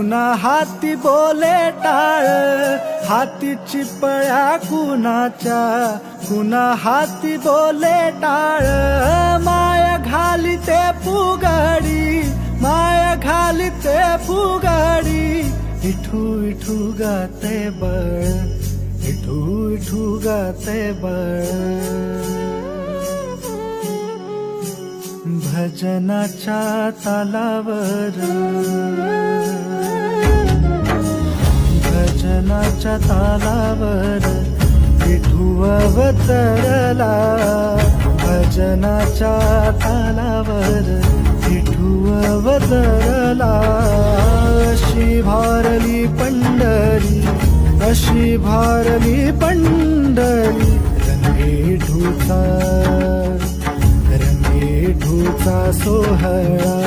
कुणा हाती बोले टाळ, हातीची पळ्या कुणाच्या, कुणा हाती बोले टाळ, माया घालिते फुगडी, माया घालिते फुगडी, विठू विठू गाते बळ, विठू विठू गाते बळ. भजनाच्या तालावर, भजनाच्या तालावर विठू अवतरला, भजनाच्या तालावर विठू अवतरला. अशी भारली पंढरी, अशी भारली पंढरी, रंगे विठूचा, रंगे विठूचा सोहळा.